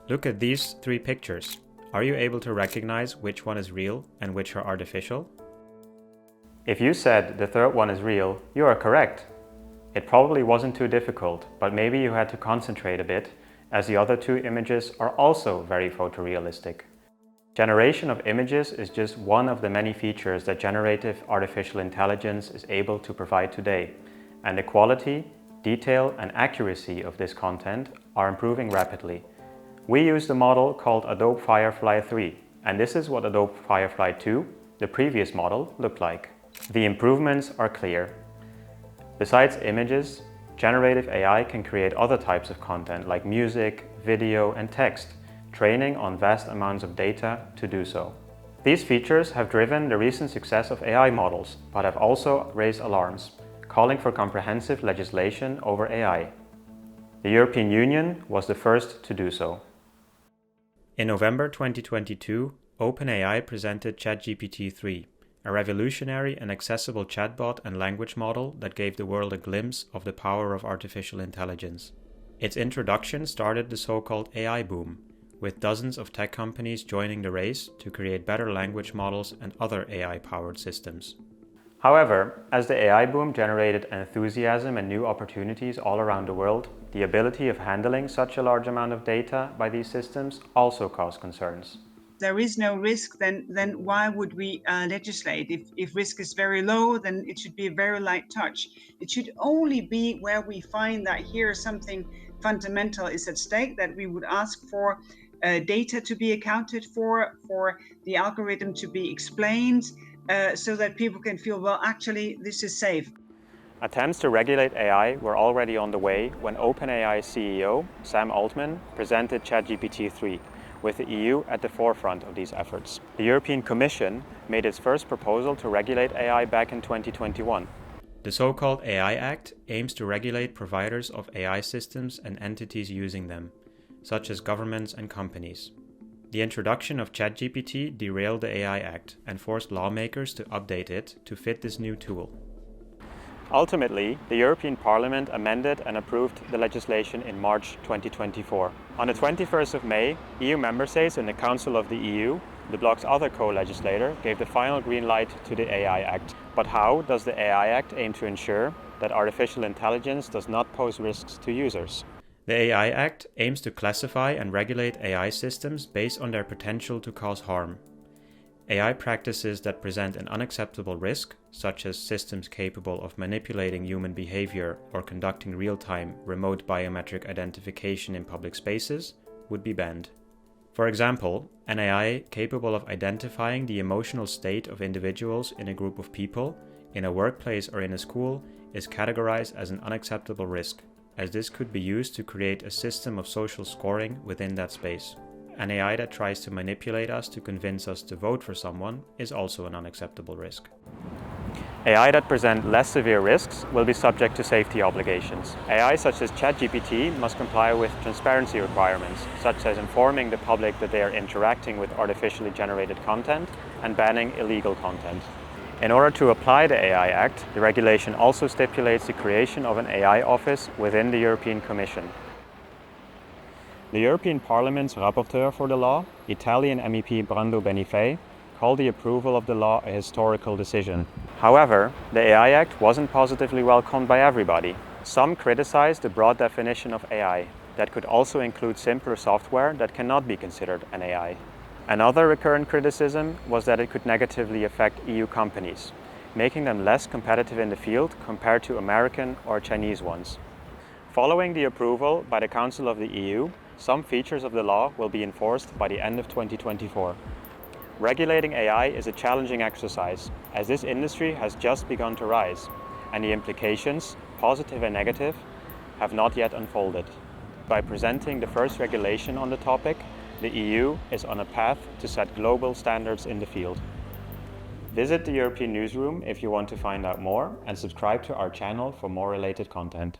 Look at these three pictures. Are you able to recognize which one is real and which are artificial? If you said the third one is real, you are correct. It probably wasn't too difficult, but maybe you had to concentrate a bit, as the other two images are also very photorealistic. Generation of images is just one of the many features that generative artificial intelligence is able to provide today, and the quality, detail, and accuracy of this content are improving rapidly. We use the model called Adobe Firefly 3, and this is what Adobe Firefly 2, the previous model, looked like. The improvements are clear. Besides images, generative AI can create other types of content like music, video, and text, training on vast amounts of data to do so. These features have driven the recent success of AI models, but have also raised alarms, calling for comprehensive legislation over AI. The European Union was the first to do so. In November 2022, OpenAI presented ChatGPT-3, a revolutionary and accessible chatbot and language model that gave the world a glimpse of the power of artificial intelligence. Its introduction started the so-called AI boom, with dozens of tech companies joining the race to create better language models and other AI-powered systems. However, as the AI boom generated enthusiasm and new opportunities all around the world, the ability of handling such a large amount of data by these systems also caused concerns. There is no risk, then why would we legislate? If risk is very low, then it should be a very light touch. It should only be where we find that here something fundamental is at stake, that we would ask for data to be accounted for the algorithm to be explained, so that people can feel, well, actually, this is safe. Attempts to regulate AI were already on the way when OpenAI CEO Sam Altman presented ChatGPT-3, with the EU at the forefront of these efforts. The European Commission made its first proposal to regulate AI back in 2021. The so-called AI Act aims to regulate providers of AI systems and entities using them, such as governments and companies. The introduction of ChatGPT derailed the AI Act and forced lawmakers to update it to fit this new tool. Ultimately, the European Parliament amended and approved the legislation in March 2024. On the 21st of May, EU member states and the Council of the EU, the bloc's other co-legislator, gave the final green light to the AI Act. But how does the AI Act aim to ensure that artificial intelligence does not pose risks to users? The AI Act aims to classify and regulate AI systems based on their potential to cause harm. AI practices that present an unacceptable risk, such as systems capable of manipulating human behavior or conducting real-time remote biometric identification in public spaces, would be banned. For example, an AI capable of identifying the emotional state of individuals in a group of people, in a workplace or in a school, is categorized as an unacceptable risk, as this could be used to create a system of social scoring within that space. An AI that tries to manipulate us to convince us to vote for someone is also an unacceptable risk. AI that present less severe risks will be subject to safety obligations. AI such as ChatGPT must comply with transparency requirements, such as informing the public that they are interacting with artificially generated content and banning illegal content. In order to apply the AI Act, the regulation also stipulates the creation of an AI office within the European Commission. The European Parliament's rapporteur for the law, Italian MEP Brando Benifei, called the approval of the law a historical decision. However, the AI Act wasn't positively welcomed by everybody. Some criticized the broad definition of AI, that could also include simpler software that cannot be considered an AI. Another recurrent criticism was that it could negatively affect EU companies, making them less competitive in the field compared to American or Chinese ones. Following the approval by the Council of the EU, some features of the law will be enforced by the end of 2024. Regulating AI is a challenging exercise, as this industry has just begun to rise, and the implications, positive and negative, have not yet unfolded. By presenting the first regulation on the topic, the EU is on a path to set global standards in the field. Visit the European Newsroom if you want to find out more, and subscribe to our channel for more related content.